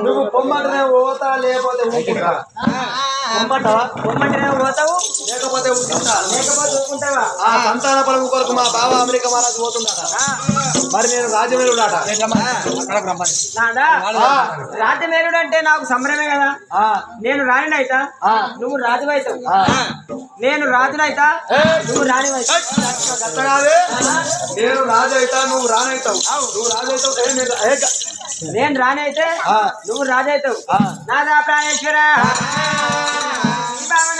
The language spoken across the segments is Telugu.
నువ్వు పొమ్మంటేనే పోతా లేకపోతే ఊరుకుంటా పొమ్మంటావా పొమ్మంటేనే పోతావు లేకపోతే ఊరుకుంటా లేకపోతే ఊరుకుంటావా ఆ సంతాన పొలం కొరకు మా బావ అమెరికా మహారాజు పోతుందట మరి నేను రాజమేలుడాట రాజమేలుడు అంటే నాకు సంబరమే కదా నేను రాణినైతా నువ్వు రాజు అవుతావు నేను రాజునైతా నువ్వు రాణి కాదే నేను రాజు అవుతా నువ్వు రాణి అవుతావు నువ్వు రాజు అవుతావు నేను రాణి అయితే నువ్వు రాజు అవుతావు నాదా ప్రాణేశ్వర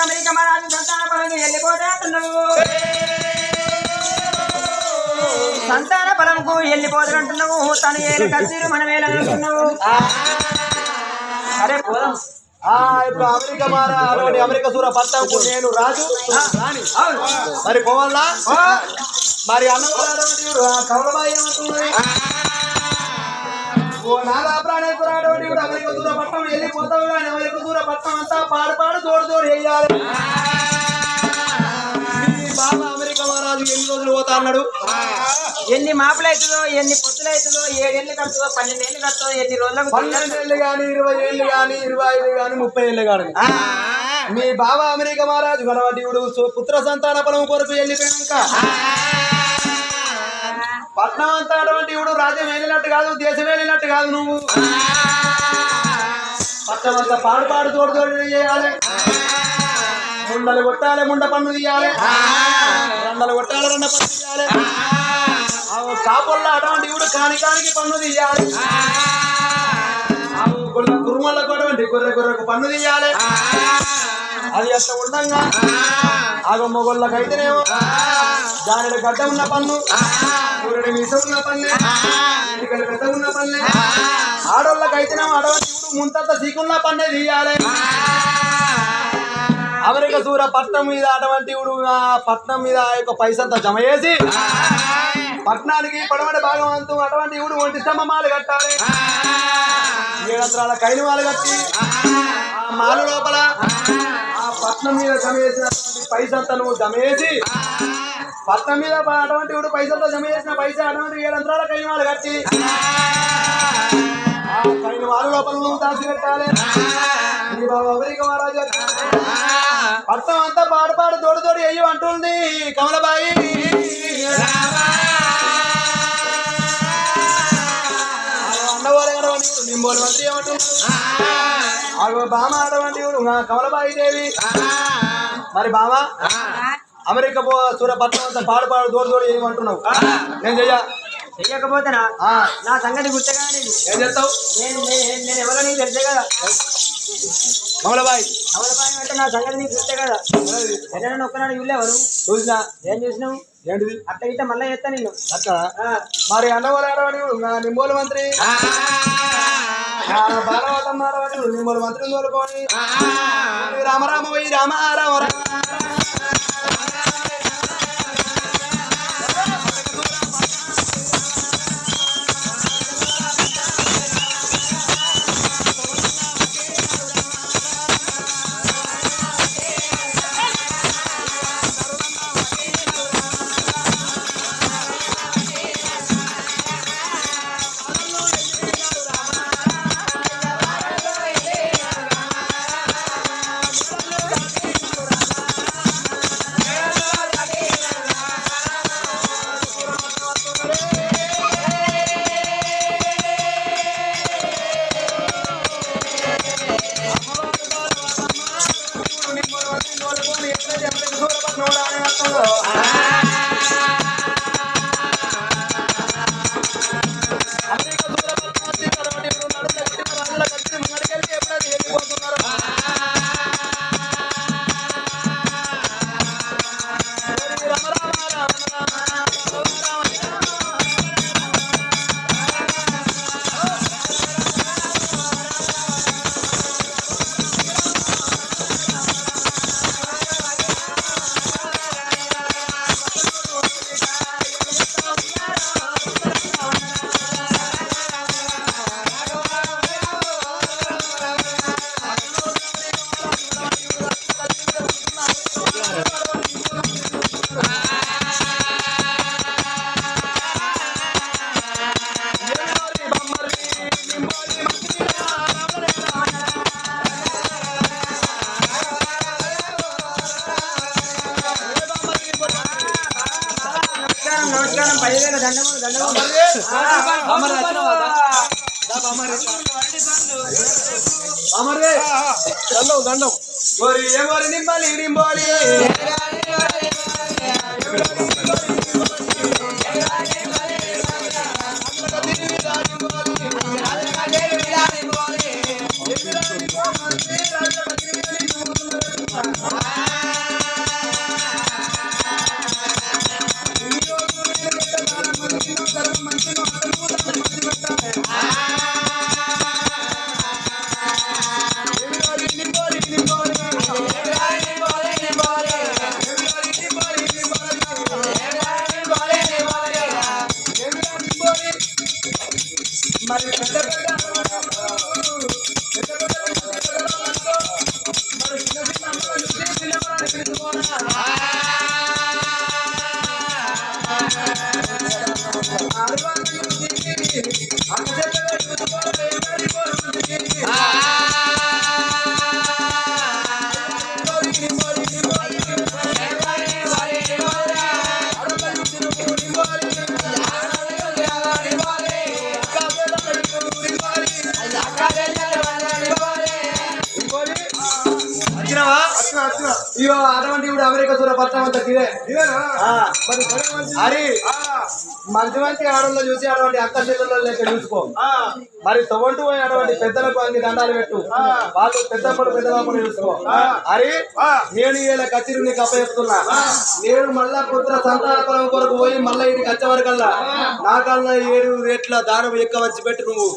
అమెరికా మహారాజు సంతాన పొలం వెళ్ళిపోతే అంటున్నావు సంతాన పొలంకు వెళ్ళిపోతానంటున్నావు తను ఏళ్ళు కసీరు మనం వేలంటున్నావు సరే పోదాం ఇప్పుడు అమెరికా మారాలి అమెరికా సూర పట్టాకు నేను రాజు రాణి మరి పోవాలా మరి అన్నవాడు కమలబాయి ఏమంటున్నాయి ఓ నాదా ప్రాణేశ్వర అమెరికా సూర పట్టణం వెళ్ళిపోతావు కానీ అమెరికా సూర పట్టణం అంతా పాడు పాడు తోడు తోడు వేయాలి బాబా అమెరికా మహారాజు ఎన్ని రోజులు పోతా అన్నాడు ఎన్ని మాపులు అవుతుందో ఎన్ని పొత్తులు అవుతుందో 7 ఏళ్ళు కడుతుందో 12 ఏళ్ళు కడుతుందో ఎన్ని రోజులకు 12 ఏళ్ళు కానీ 20 ఏళ్ళు కానీ 25 కానీ 30 ఏళ్ళు కానీ మీ బాబా అమెరికా మహారాజు గణవటీయుడు పుత్ర సంతాన పొలం కొరకు వెళ్ళిపోయాక పట్నం అంతా అటువంటి ఇవుడు రాజ్యం వెళ్ళినట్టు కాదు దేశం వెళ్ళినట్టు కాదు నువ్వు పట్నం అంతా పాడు పాడు తోడు తోడు చేయాలి ముండలు కొట్టాలి ముండ పన్ను తీయాలి రండలు కొట్టాలి రండ పన్ను తీయాలి కాపుల్లో అటువంటి ఇవుడు కానికి పన్ను తీయాలి కురుమలకు అటువంటి గొర్రెకు పన్ను తీయాలి అది అట్లా ఉండంగా ఆగ మొగోళ్ళకైతేనేమో దానిలో గడ్డ ఉన్న పన్ను ఊరిని మీస ఉన్న పన్నే ఇక్కడ పెద్ద ఉన్న పన్నే ఆడోళ్ళకైతేనేమో అటువంటి ముంతంత సీకున్న పన్నే తీయాలి అమెరికా సూర పట్నం మీద అటువంటి పట్నం మీద ఆ యొక్క పైసంతా జమ చేసి పట్నానికి పడమటి భాగం అంతూ అటువంటి ఇవుడు ఒంటి స్తంభమాలు కట్టాలి 7 అంతరాల కైలు మాలు కట్టి ఆ మాలు లోపల ఆ పట్నం మీద జమ చేసినటువంటి పైసంతా నువ్వు జమ చేసి పట్నం మీద అటువంటి ఇవుడు పైసంతా జమ చేసిన పైసా అటువంటి 7 అంతరాల కైలు మాలు కట్టి ఆ కైలు మాలు లోపల నువ్వు దాచి పెట్టాలి అమెరికా మహారాజు పట్నం అంతా పాడు పాడు తోడు తోడు అయ్యి అంటుంది కమలబాయి నింబోలు మంత్రి ఏమంటున్నాడు బామ అటువంటి కమలబాయి దేవి మరి బామ అమెరికా సూర్యపట్నం అంతా పాడు పాడు తోడు తోడు ఏమంటున్నావు నేను చెయ్యకపోతేనా నా సంగతి గుర్తుగా ఏం చేస్తావు నేను ఎవరో నీకు తెలిసే కదా కమలబాయి అంటే నా సంగతి నీకు గుర్తే కదా ఎక్కడైనా ఒక్కనాడు చూడలేవరు చూసినా ఏం చూసినావు ఏంటిది అట్లా ఇట్లా మళ్ళీ చేస్తా నేను అట్లా మరి అన్నవారు నింబోలు మంత్రి బాలవతమ్మ నింబోలు మంత్రిని తోలుకొని రామరామ వై రామ రామ రామ దండం ఎవరి నింబాలి నింబాలి ఇగో అటువంటి ఇప్పుడు అమెరికా సూరపట్నం అంతా అరే మంచి మంచి ఆడల్లో చూసి అటువంటి అక్క చెల్లెల్లో లేక చూసుకో మరి తొగంటూ పోయి అటువంటి పెద్దలకు అన్ని దండాలు పెట్టు వాళ్ళు పెద్దప్పుడు పెద్దవాపుడు చూసుకో అరే నేను ఇలా కచ్చిరి నీకు అప్పచెప్తున్నా నేను మళ్ళా పుత్ర సంతాన పొలం కొరకు పోయి మళ్ళా ఇంటికి వచ్చే వరకల్లా నాకల్లా 7 రేట్ల దానం ఎక్క వచ్చి పెట్టు నువ్వు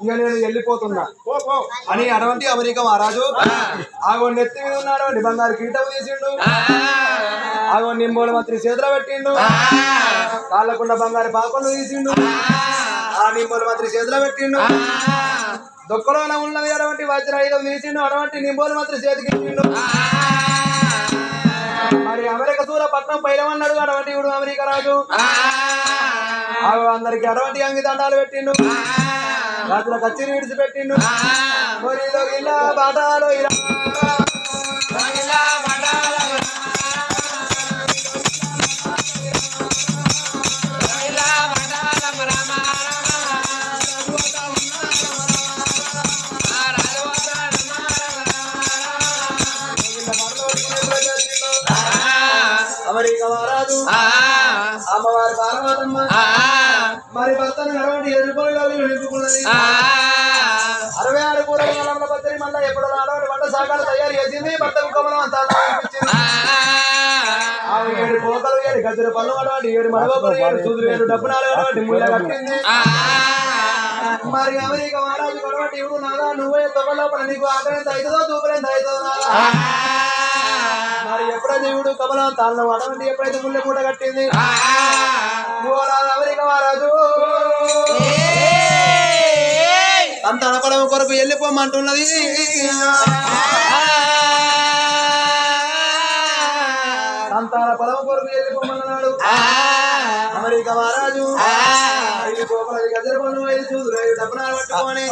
ఇక నేను వెళ్ళిపోతున్నా అని అటువంటి అమెరికా మహారాజు ఆగో నెత్తి మీద ఉన్నాడు బంగారు కిరీటం తీసిండు ఆగో నింబోలు మంత్రి చేతులు పెట్టిండు కాళ్ళకుండా బంగారు పాపలు తీసిండు ఆ నింబోలు మంత్రి చేతులు పెట్టిండు దొక్కలోన ఉన్నది అటువంటి వజ్రాయుధం తీసిండు అటువంటి నింబోలు మంత్రి చేతికి ఇచ్చిండు మరి అమెరికా సూరపట్నం పైలమన్నాడు అటువంటి ఇప్పుడు అమెరికా రాజు అందరికి అటువంటి అంగి దండాలు పెట్టిండు రాజుల కచ్చిరి విడిచిపెట్టిండు ఇలా బాటాలో ఇలా అమెరికా మహారాజు అమ్మవారి పార్వతమ్మ మరి భర్తను అటువంటి ఎదుర్కొన్నది 66 కూరగాయల పచ్చడి మళ్ళీ ఎప్పుడు అటువంటి వంట సాగాలు తయారు చేసింది భర్తకు కమలం అంతా అనిపించింది 7 పోకలు 7 గజ్జల పళ్ళు అటువంటి 7 మడవలు 7 సూదులు 7 డబ్బునాలు అటువంటి ముళ్ళ కట్టింది మరి అమెరికా మహారాజు అటువంటి ఇప్పుడు నాదా నువ్వే తొక్క లోపల నీకు ఆకలి ఎంత అవుతుందో తూపులు ఎంత అవుతుందో నాదా మరి ఎప్పుడైతే దేవుడు కమలం తాను అటువంటి ఎప్పుడైతే ముళ్ళ మూట కట్టింది అమెరికా మహారాజు సంతాన పొలం కొరకు వెళ్ళిపోమంటున్నది సంతాన పొలం కొరకు వెళ్ళిపోమన్నాడు అమెరికా మహారాజు 5 పోకలది గజల పన్ను 5 సూదులు 5 డబ్బునాలు పట్టుకొని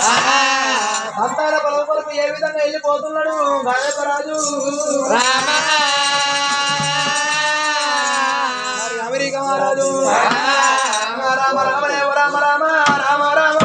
సంతాన పొలం కొరకు ఏ విధంగా వెళ్ళిపోతున్నాడు గాయకరాజు మరి అమెరికా మహారాజు రామ రామ రామ రామ రామ రామ రామ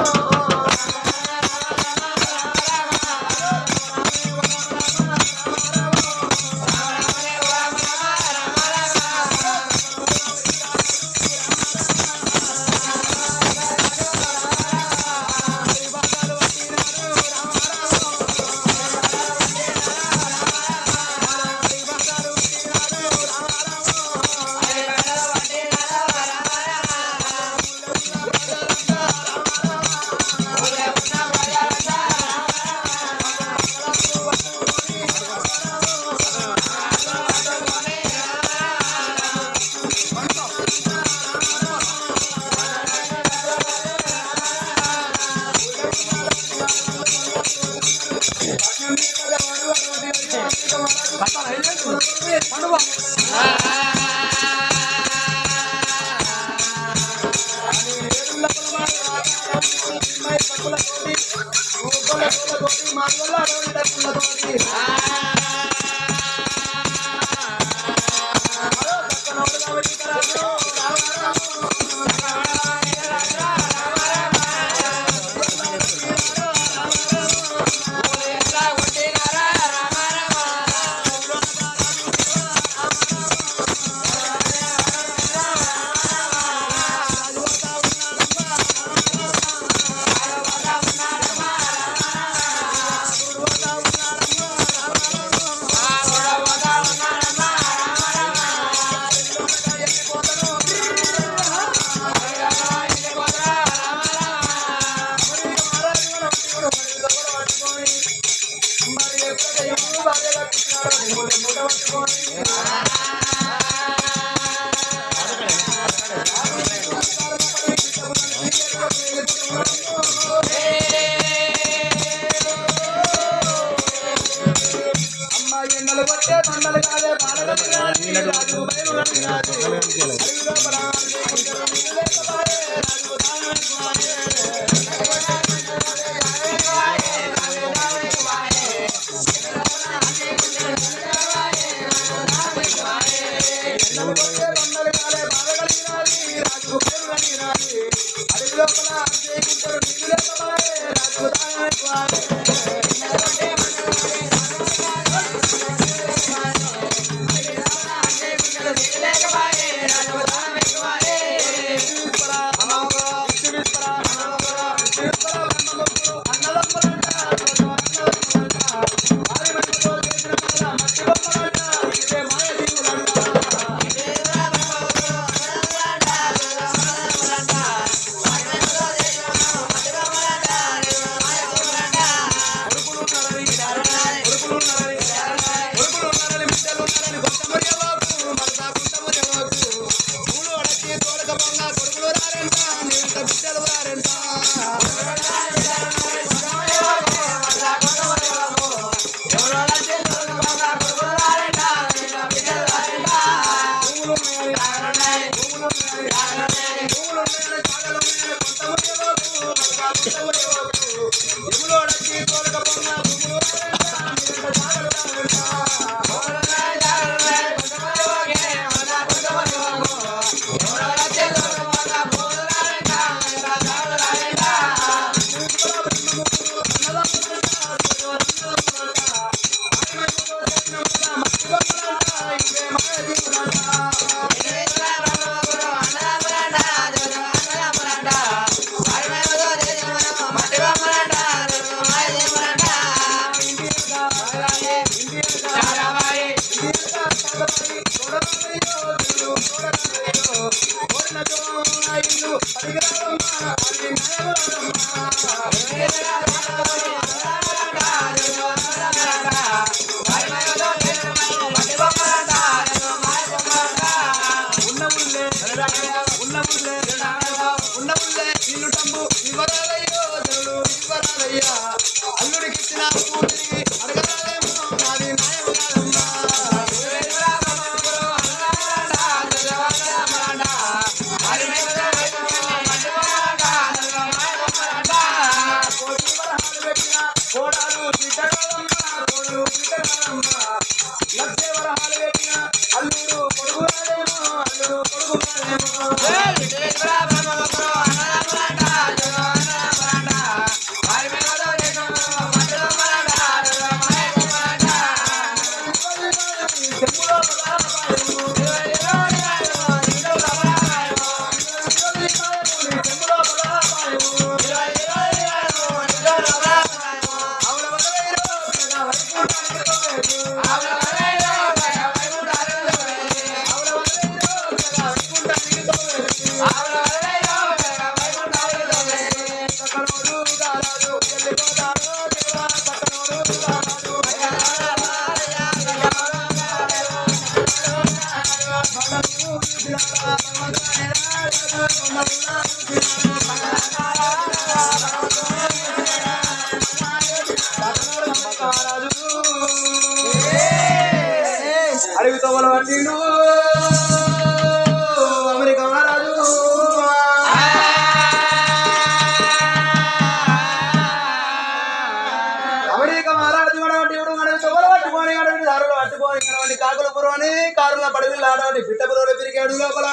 ఏడు లోపల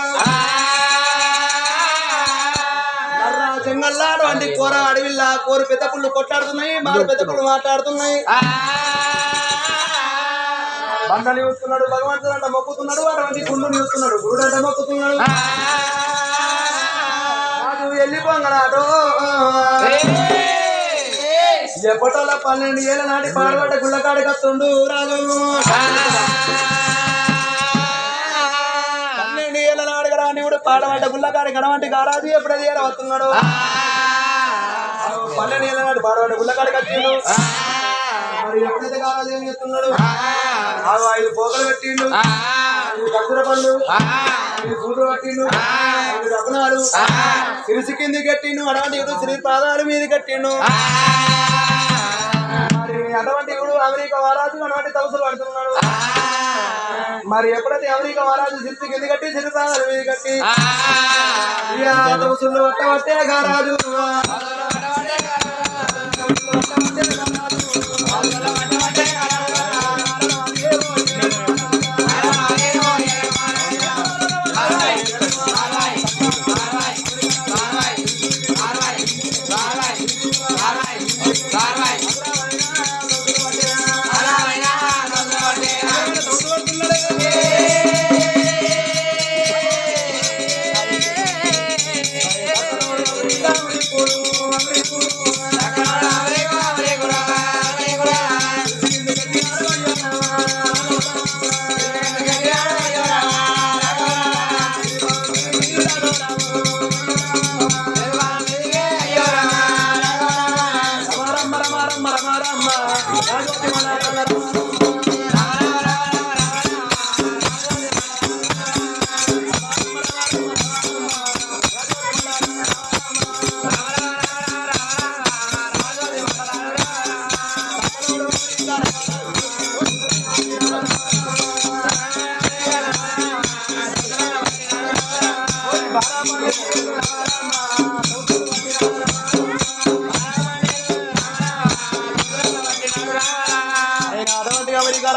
నర్రా చెంగల్లాడు అంటే కూర అడవిల్లా కోరు పెద్ద పుళ్ళు కొట్లాడుతున్నాయి మారు పెద్ద పుళ్ళు మాట్లాడుతున్నాయి బండని చూస్తున్నాడు భగవంతుడు అంట మొక్కుతున్నాడు అటువంటి గుండు చూస్తున్నాడు గురుడు అంట మొక్కుతున్నాడు రాజు వెళ్ళిపోంగడాటో ఎప్పటోళ్ళ 12 ఏళ్ళ నాటి పాడబడ్డ గుళ్ళకాడి కత్తుండు రాజు 12 ఏళ్ళ నాడు రానివుడు పాడబడ్డ గుళ్ళకాడి గడవంటి గారాజు ఎప్పుడది ఏర వస్తున్నాడు 12 ఏళ్ళ నాడు పాడబడ్డ గుళ్ళకాడి కత్తిండు మరి ఎప్పుడైతే గారాజు ఏం చేస్తున్నాడు 5 పోకలు పెట్టిండు 5 కసుర పళ్ళు 5 సూదులు పట్టిండు 5 రత్నాలు సిరిసి కింది కట్టిండు అటువంటి శ్రీ పాదాల మీద కట్టిండు మరి అటువంటి అమెరికా మహారాజు అటువంటి తవసులు పడుతున్నాడు మరి ఎప్పుడైతే అమెరికా మహారాజు సిరిసి కింది కట్టి సిరి పాదాల మీద కట్టి తవసులు పట్టబట్టే గారాజు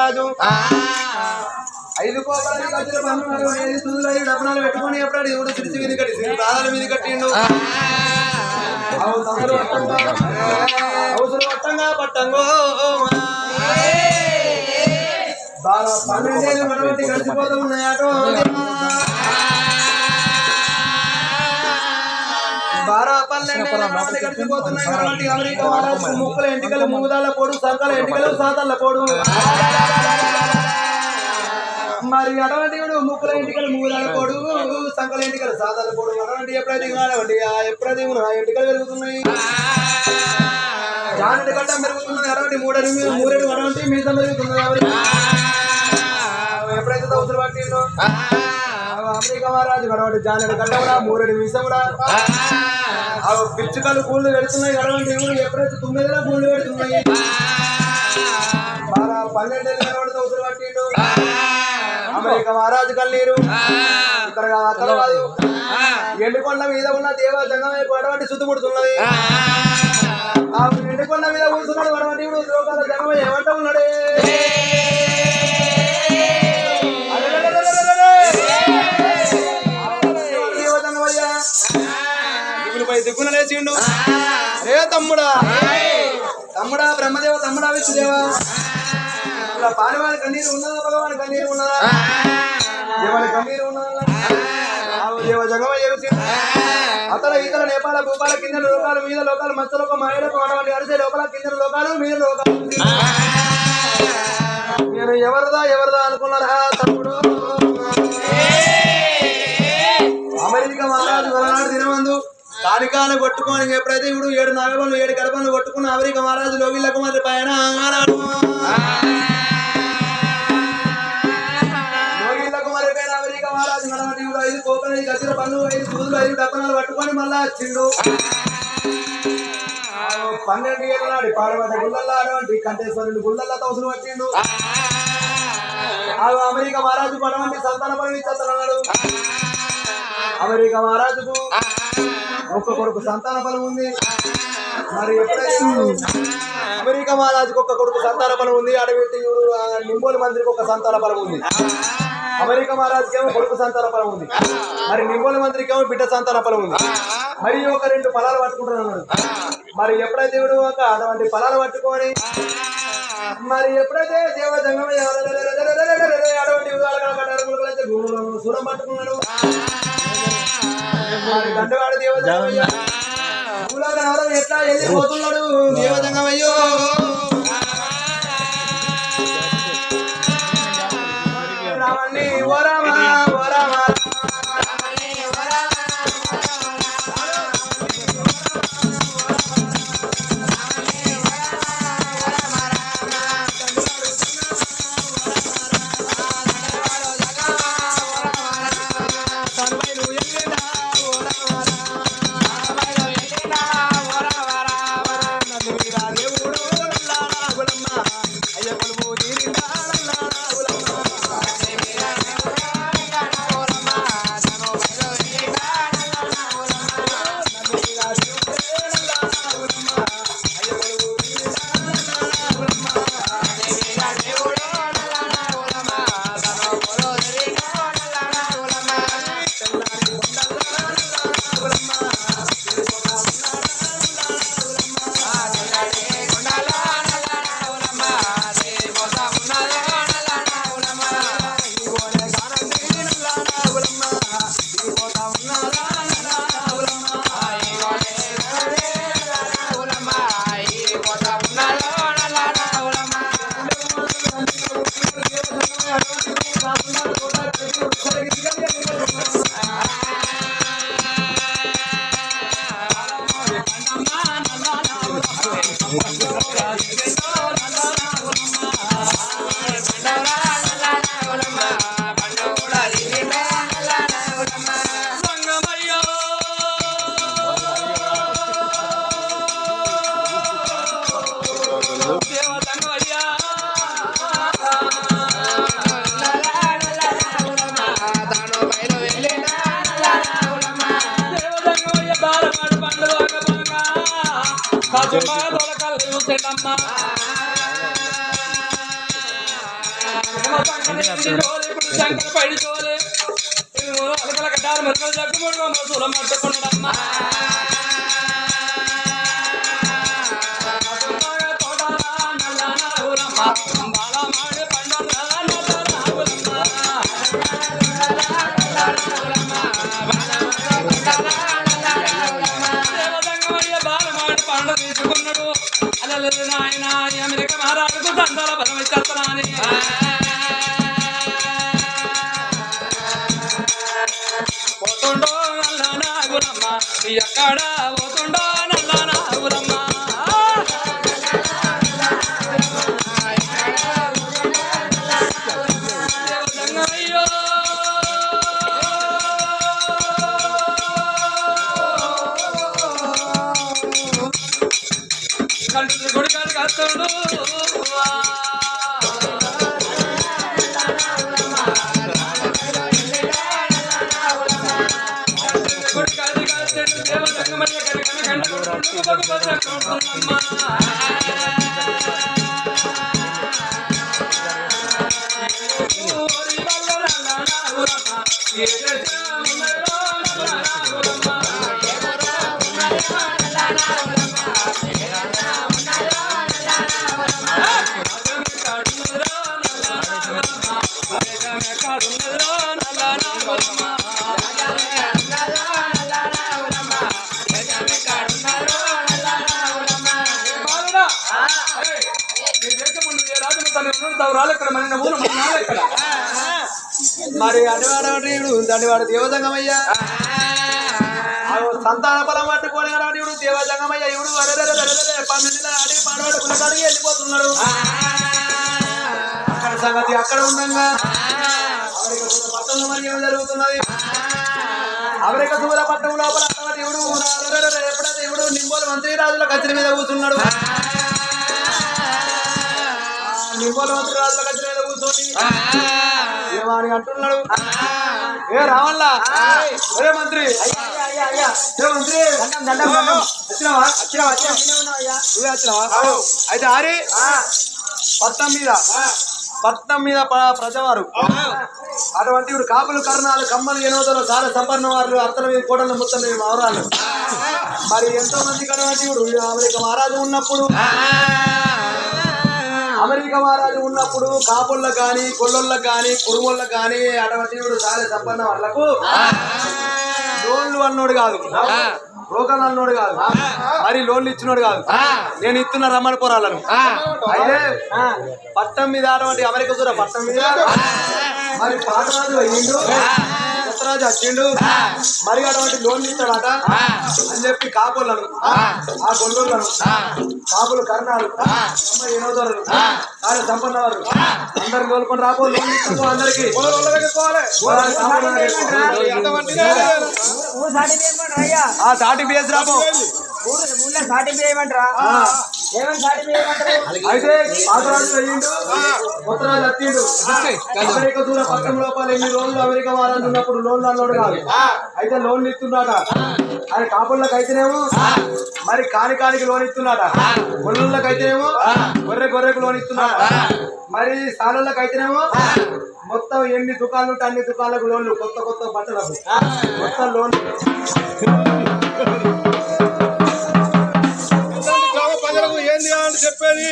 రాజు 5 కోపాలు గజ్జల పన్నులు 5 సూదులు 5 డబ్బనాలు పెట్టుకొని ఎప్పుడు ఎవడు సిరిసి మీద కట్టి సిరి పాదాల మీద కట్టిండు అవసరం పట్టంగా పట్టంగో 12 ఏళ్ళు అటువంటి గడిచిపోతూ ఉన్నాయటో 12 గడిచిపోతున్నాయి కాబట్టి అమెరికా మహారాజు ముక్కల ఎంటికలు మూదాల పోడు సంకల ఎంటికలు సాతల్ల పోడు మరి అటువంటి ముక్కల ఎంటికలు మూదాల పోడు సంకల ఎంటికలు సాతల్ల పోడు అటువంటి ఎప్పుడైతే కానివ్వండి ఎప్పుడైతే ఎంటికలు పెరుగుతున్నాయి జానటి గడ్డం పెరుగుతున్నది అటువంటి మూరేడు అటువంటి మీసం పెరుగుతున్నది ఎప్పుడైతే దోసులు పట్టిందో అమెరికా మహారాజు అటువంటి జానటి గడ్డ కూడా మూరేడు మీసం కూడా పిచ్చుకలు పూలు పెడుతున్నాయి అటువంటి ఎప్పుడైతే 9 పూలు పెడుతున్నాయి 12 ఏళ్ళు దోసులు పట్టిండు అమెరికా మహారాజు కన్నీరు ఇక్కడ అక్కడ కాదు ఎండుకొండ మీద ఉన్న దేవజంగం వైపు అటువంటి శుద్ధి ఆ ఎండుకొండ మీద కూర్చున్నాడు అటువంటి లోకాల జంగం ఏమంట ఉన్నాడే దిగున లేచిండు రే తమ్ముడా బ్రహ్మదేవ తమ్ముడా విష్ణుదేవా ఇలా పానివాడి కన్నీరు ఉన్నదా భగవాని కన్నీరు ఉన్నదా దేవాని కన్నీరు ఉన్నదా దేవ జగమ అతల ఈతల నేపాల భూపాల కింద లోకాలు మీద లోకాలు మత్స్యలోకం మాయలకు అటువంటి అరిసే లోపల కింద లోకాలు మీద లోకాలు నేను ఎవరిదా అనుకున్నారా తమ్ముడు అమెరికా మహారాజు వలనాడు దినమందు కానికాలు కొట్టుకొని ఎప్పుడైతే ఇప్పుడు 7 నాగపనులు 7 గడపలు కొట్టుకున్న అమెరికా మహారాజు లోగిళ్ళకు మరి పైన లోగిళ్ళకు మరి పైన అమెరికా మహారాజు 5 కోకలు 5 గజ్జల పళ్ళు 5 సూదులు 5 డబ్బనాలు పట్టుకొని మళ్ళా వచ్చిండు 12 ఏళ్ళ నాడు పాడబడ్డ గుళ్ళల్లో అటువంటి కంఠేశ్వరుడు గుళ్ళల్లో తోసులు పట్టిండు అమెరికా మహారాజు అటువంటి సంతాన పని ఇచ్చేస్తున్నాడు అమెరికా మహారాజుకు ఒక్క కొడుకు సంతాన ఫలం ఉంది మరి ఎప్పుడైతే అమెరికా మహారాజుకు ఒక్క కొడుకు సంతాన ఫలం ఉంది అడవి నింబోలు మందిరికి ఒక సంతాన ఫలం ఉంది అమెరికా మహారాజుకి ఏమో కొడుకు సంతాన ఫలం ఉంది, మరి నింగోలు మంత్రికి ఏమో బిడ్డ సంతాన ఫలం ఉంది. మరి ఒక 2 ఫలాలు పట్టుకుంటున్నాడు. మరి ఎప్పుడైతే దేవుడు ఒక అటువంటి ఫలాలు పట్టుకొని మరి ఎప్పుడైతే దేవజంగమయ్య అటువంటి సూరం పట్టుకున్నాడు. మరి దండవాడు దేవజంగమయ్య ఎట్లా వెళ్ళిపోతున్నాడు దేవజంగమయ్యో. రామణి ఓ రామ ఓ రామ అమెరికా మహారాజుకు దండాల బలం ఇచ్చేస్తానని పోతుండో నల్ల నాగులమ్మ ఎక్కడ పోతుండో నల్ల నాగులమ్మ అయ్యో కంటి గుడికాడు కాస్తాడు గుడికాడు కాస్తాడు దేవతంగమయ్య కనుక కంట కొడుకుమ్మ మరి అడివాడు దండివాడు దేవజంగమయ్య సంతాన బలం పట్టుకొని ఇవుడు దేవజంగమయ్య ఇవుడు 12 ఆడి పాడవాడు కులకాడికి వెళ్ళిపోతున్నాడు. అక్కడ సంగతి అక్కడ ఉండగా పట్టణంలో మరి ఏమి జరుగుతున్నది? అమెరికా దూర పట్టణం లోపల ఇవుడు ఎప్పుడైతే ఇవుడు నింబోలు మంత్రి రాజుల కత్తిరి మీద కూర్చున్నాడు. నింబోలు మంత్రి రాజుల కత్తిరి మీద కూర్చొని ఏమని అంటున్నాడు? ఏ రావల్లా ఏ మంత్రి మంత్రి వచ్చినావా? అయితే ఆరి పట్నం మీద పట్నం మీద ప్రజవారు అటువంటి ఇప్పుడు కాపులు కర్ణాలు కమ్మలు ఎనోదలు చాలా సంపన్న వారు అర్థం మీద కోటలు మొత్తం అవరాలు మరి ఎంతో మంది కటువంటి ఇప్పుడు అమెరికా మహారాజు ఉన్నప్పుడు కాపుళ్ళకు కానీ కొల్లొళ్ళకు కానీ కురుమోళ్ళకు కానీ అటువంటి ఇప్పుడు చాలా సంపన్న వాళ్ళకు లోన్లు అన్నోడు కాదు రోగాలు అన్నోడు కాదు మరి లోన్లు ఇచ్చినోడు కాదు నేను ఇస్తున్న రమ్మని పోరాలను అయితే పట్టం మీద అటువంటి అమెరికా దూర పట్టం మీద మరి పాటరాజు అయ్యిండు కొత్తరాజు వచ్చిండు మరి అటువంటి లోన్లు ఇస్తాడట అని చెప్పి కాపులను ఆ గొల్లోళ్ళను కాపులు కర్ణాలు అమ్మ ఎనోదరులు చాలా సంపన్న వారు అందరు కోలుకొని రాబో లోన్లు ఇస్తాము అందరికి సాటి బిఎస్ రాబో అయితే పాతరాజు అయ్యిండు కొత్తరాజు వచ్చిండు అమెరికా దూర పట్టం లోపల ఎన్ని రోజులు అమెరికా వారాలు ఉన్నప్పుడు లోన్లు అన్నోడు కాదు అయితే లోన్లు ఇస్తున్నాడ అది కాపుళ్ళకి అయితేనేమో మరి కానికి లోన్ ఇస్తున్నాడ గొల్లకి అయితేనేమో గొర్రెకు లోన్ ఇస్తున్నాడ మరి స్థానాలకు అయితేనేమో మొత్తం ఎన్ని దుకాణాలు ఉంటే అన్ని దుకాణాలకు లోన్లు కొత్త బట్టలకు మొత్తం లోన్ ప్రజలకు ఏంది అని చెప్పేది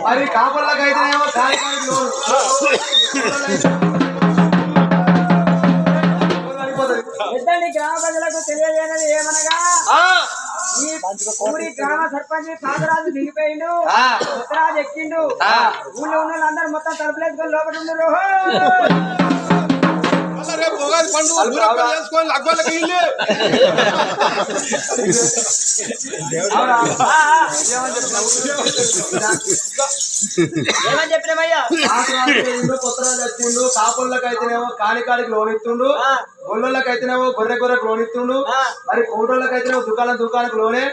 మరి కాపుళ్ళకి అయితేనేమో గ్రామ ప్రజలకు తెలియజేయనది ఏమనగా ఈ ఊరి గ్రామ సర్పంచ్ పాదరాజు దిగిపోయిండు కొత్తరాజు ఎక్కిండు ఊళ్ళో ఉన్న వాళ్ళందరూ మొత్తం తలుపులేసుకొని లోపల ఉండరు చేసుకొని అగ్గులకి ఇల్లు ఏమని చెప్పినామయ్యా కొత్తరాజు వచ్చిండు కాపుళ్ళకి అయితేనేమో కానికి లోన్ ఇస్తుండు గొల్లకి అయితేనేమో గొర్రెకు లోన్ ఇస్తుండు మరి కోటోళ్ళకి అయితేనేమో దుకాణానికి లోనే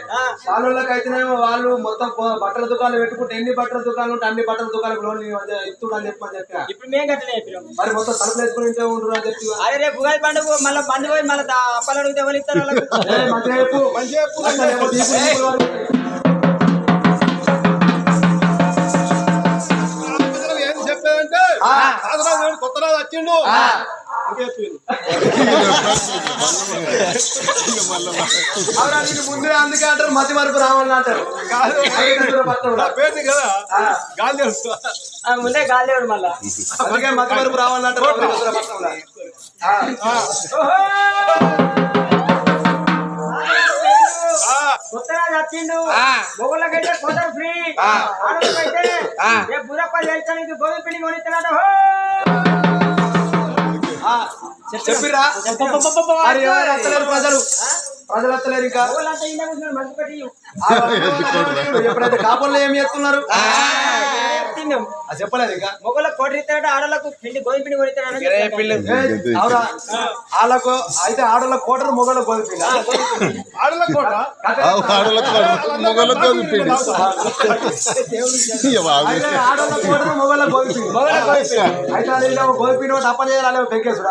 చాలోళ్ళకి అయితేనేమో వాళ్ళు మొత్తం బట్టల దుకాణాలు పెట్టుకుంటే ఎన్ని బట్టల దుకాణాలు ఉంటే అన్ని బట్టల దుకాణాలకు లోన్ ఇస్తుండు అని చెప్పి ఇప్పుడు మేము గట్లనే చెప్పినాం మరి మొత్తం తలుపులు వేసుకుని ఇంట్లో ఉండరు అని చెప్పి అదే రేపు ఉగాది పండుగ మళ్ళీ బండి పోయి మళ్ళీ అప్పలు అడిగితే ఎవరు ఇస్తారు ఏం చెప్పేదంటే కొత్తరాజు వచ్చిండు ముందే అందుకే అంటారు మధ్య వరకు రావాలని అంటారు పేరు కదా గాలి ముందే గాలివాడు మళ్ళా అందుకే మధ్య వరకు రావాలని అంటారు కొత్తరాజు వచ్చిండు మొగళ్ళకైతే కోటర్ ఫ్రీ ఆడవాళ్ళకైతే రేపు బురప్ప చేయించడానికి గోధుమ పిండి కొనిస్తున్నాడు చెప్పిరా ప్రజలు వస్తలేరు ఇంకా ఎప్పుడైతే కాపుల్లో ఏమి చేస్తున్నారు చెప్పలేదు ఇంకా మొగల కోటి ఇస్తాడు ఆడలకు పిండి గోధుమ పిండి కొనిస్తాడు అవురా వాళ్ళకు అయితే ఆడల కోటరు మొగల గోధుమ పిండి ఆడల కోట ఆడల కోటరు మొగల గోధుమ పిండి అయితే గోధుమ పిండి ఒకటి అప్ప చేయాలి పెంకేసుడు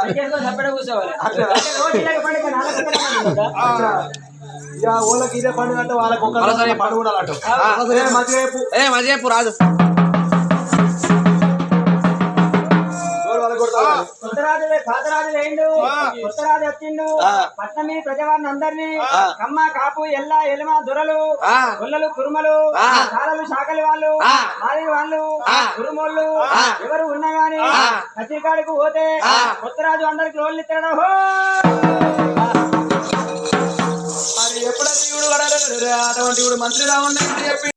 ఓళ్ళకి ఇదే పండుగ అంటే వాళ్ళకి ఒక పండుగ ఉండాలంట మజేపు రాజు కొత్తరాజు పాతరాజు వేయండు కొత్తరాజు వచ్చిండు పట్నం మీద ప్రజవారిని అందరినీ కమ్మ కాపు ఎల్ల ఎలమ దొరలు గొల్లలు కురుమలు చాలలు శాఖలు వాళ్ళు మాది వాళ్ళు కురుమోళ్ళు ఎవరు ఉన్నా గాని కత్తికాడికి పోతే కొత్తరాజు అందరికి లోన్లు ఇస్తాడు మరి ఎప్పుడైతే అటువంటి మంత్రి రావని చెప్పి